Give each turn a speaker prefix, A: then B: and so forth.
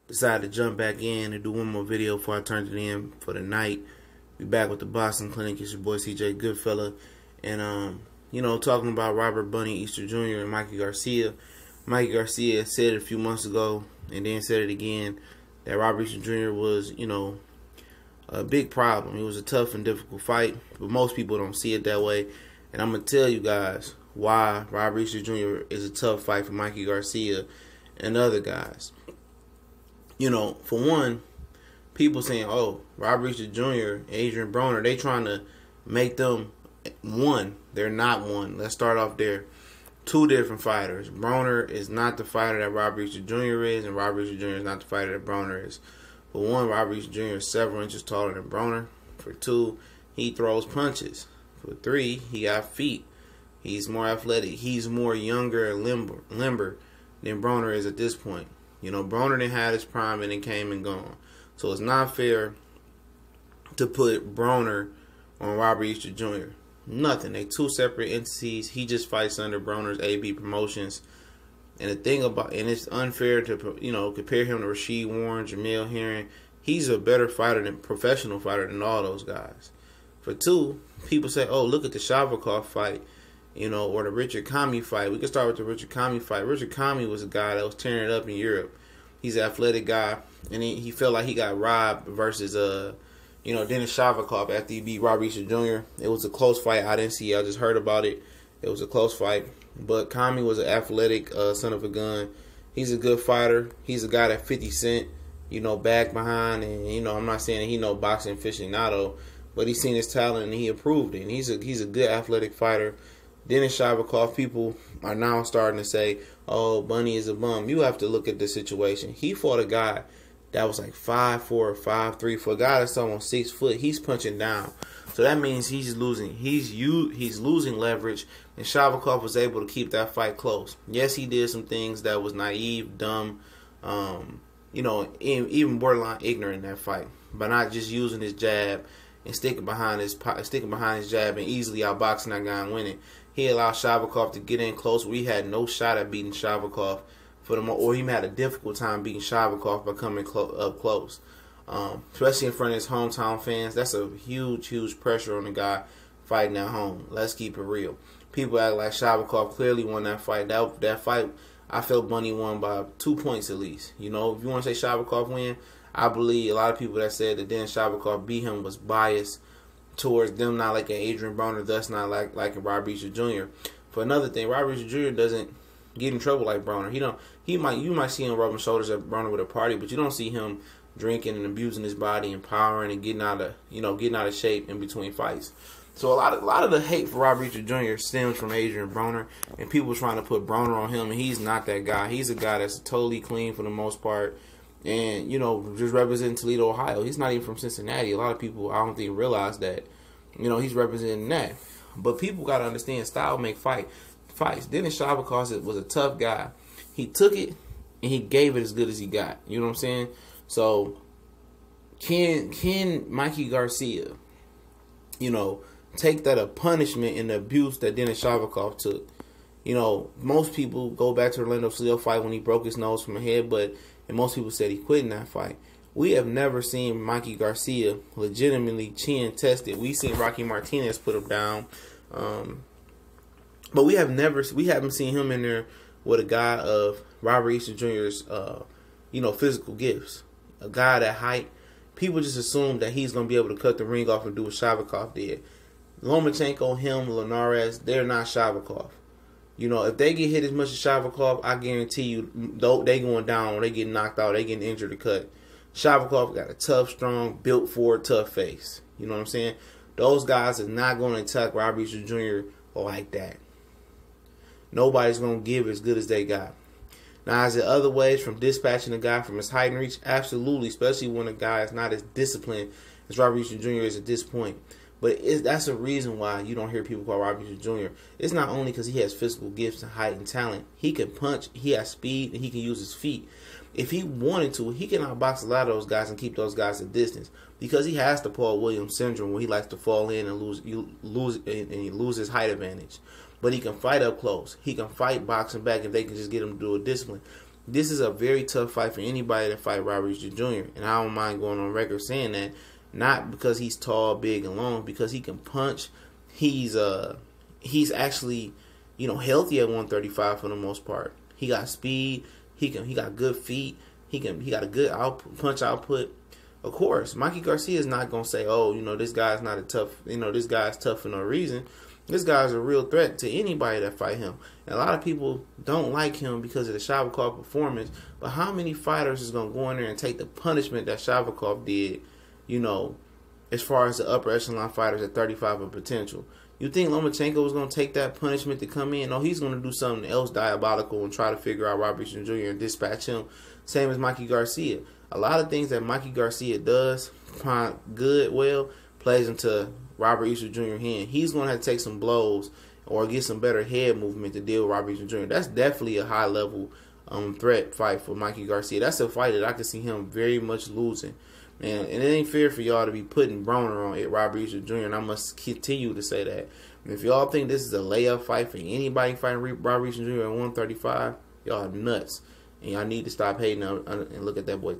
A: decided to jump back in and do one more video before I turned it in for the night. We back with the Boston Clinic. It's your boy CJ Goodfella, and talking about Robert Bunny Easter Jr. and Mikey Garcia. Mikey Garcia said it a few months ago, and then said it again, that Robert Easter Jr. was, a big problem. It was a tough and difficult fight, but most people don't see it that way. And I'm gonna tell you guys why Robert Easter Jr. is a tough fight for Mikey Garcia and other guys. For one, people saying, "Oh, Robert Easter Jr., Adrian Broner, they trying to make them one." They're not one. Let's start off there. Two different fighters. Broner is not the fighter that Robert Easter Jr. is, and Robert Easter Jr. is not the fighter that Broner is. For one, Robert Easter Jr. is several inches taller than Broner. For two, he throws punches. For three, he got feet. He's more athletic. He's more younger and limber than Broner is at this point. Broner didn't have his prime and then came and gone. So it's not fair to put Broner on Robert Easter Jr. Nothing. They two separate entities. He just fights under Broner's AB Promotions. And the thing about, and it's unfair to, compare him to Rashid Warren, Jamil Herring. He's a better fighter than professional fighter than all those guys. For two, people say, "Oh, look at the Shavakov fight, or the Richard Kami fight." We can start with the Richard Kami fight. Richard Kami was a guy that was tearing it up in Europe. He's an athletic guy, and he felt like he got robbed versus Dennis Shavakov after he beat Robert Easter Jr. It was a close fight. I didn't see it. I just heard about it. It was a close fight. But Kami was an athletic son of a gun. He's a good fighter. He's a guy that 50 Cent, back behind. And, I'm not saying that he know boxing aficionado, but he's seen his talent and he approved it. And he's a good athletic fighter. Dennis Shavakov, people are now starting to say, "Oh, Bunny is a bum." You have to look at the situation. He fought a guy that was like 5'4" or 5'3". For a guy that's almost 6 foot, he's punching down. So that means he's losing. He's losing leverage, and Shavakov was able to keep that fight close. Yes, he did some things that was naive, dumb, even borderline ignorant in that fight, by not just using his jab and sticking behind his jab and easily outboxing that guy and winning. He allowed Shavakov to get in close where he had no shot at beating Shavakov or he had a difficult time beating Shavakov by coming up close. Especially in front of his hometown fans. That's a huge pressure on the guy fighting at home. Let's keep it real. People act like Shavakov clearly won that fight. That fight, I felt Bunny won by 2 points at least. If you want to say Shavakov win, I believe a lot of people that said that Dennis Shavakov beat him was biased towards them not liking Adrian Broner, thus not liking Robert Easter Jr. For another thing, Robert Easter Jr. doesn't get in trouble like Broner. You might see him rubbing shoulders at Broner with a party, but you don't see him drinking and abusing his body and powering and getting out of shape in between fights. So a lot of the hate for Robert Easter Jr. stems from Adrian Broner, and people trying to put Broner on him, and he's not that guy. He's a guy that's totally clean for the most part, and just representing Toledo, Ohio. He's not even from Cincinnati. A lot of people, I don't think, realize that he's representing that. But people got to understand, style make fights. Dennis Shavakov was a tough guy. He took it and he gave it as good as he got. You know what I'm saying? So can Mikey Garcia, take that a punishment and the abuse that Dennis Shavakov took? Most people go back to the Orlando Salido fight when he broke his nose from a headbutt, and most people said he quit in that fight. We have never seen Mikey Garcia legitimately chin tested. We've seen Rocky Martinez put him down, but we haven't seen him in there with a guy of Robert Easter Jr.'s physical gifts. A guy that height, people just assume that he's going to be able to cut the ring off and do what Shavakov did. Lomachenko, him, Linares, they're not Shavakov. If they get hit as much as Shavakov, I guarantee you, they going down, or they get knocked out, they getting injured or cut. Shavakov got a tough, strong, built for tough face. You know what I'm saying? Those guys are not going to attack Robert Easter Jr. like that. Nobody's going to give as good as they got. Now, is there other ways from dispatching a guy from his height and reach? Absolutely, especially when a guy is not as disciplined as Robert Easter Jr. is at this point. But that's a reason why you don't hear people call Robert Easter Jr. It's not only because he has physical gifts and height and talent. He can punch, he has speed, and he can use his feet. If he wanted to, he can outbox a lot of those guys and keep those guys at distance, because he has the Paul Williams syndrome where he likes to fall in and lose his height advantage. But he can fight up close. He can fight boxing back if they can just get him to do a discipline. this is a very tough fight for anybody to fight Robert Easter Jr. And I don't mind going on record saying that, not because he's tall, big, and long, because he can punch. He's actually, you know, healthy at 135 for the most part. He got speed. He got good feet. He got a good punch output. Of course, Mikey Garcia is not gonna say, oh, you know, this guy's not a tough, you know, this guy's tough for no reason. This guy's a real threat to anybody that fight him. And a lot of people don't like him because of the Shavkov performance. But how many fighters is gonna go in there and take the punishment that Shavkov did, you know, as far as the upper echelon fighters at 35 of potential? You think Lomachenko was going to take that punishment to come in? No, he's going to do something else diabolical and try to figure out Robert Easter Jr. and dispatch him. Same as Mikey Garcia. A lot of things that Mikey Garcia does plays into Robert Easter Jr. hand. He's going to have to take some blows or get some better head movement to deal with Robert Easter Jr. That's definitely a high-level threat fight for Mikey Garcia. That's a fight that I could see him very much losing. Man, and it ain't fair for y'all to be putting Broner on Robert Easter Jr., and I must continue to say that. And if y'all think this is a layup fight for anybody fighting Robert Easter Jr. at 135, y'all are nuts. And y'all need to stop hating and look at that boy.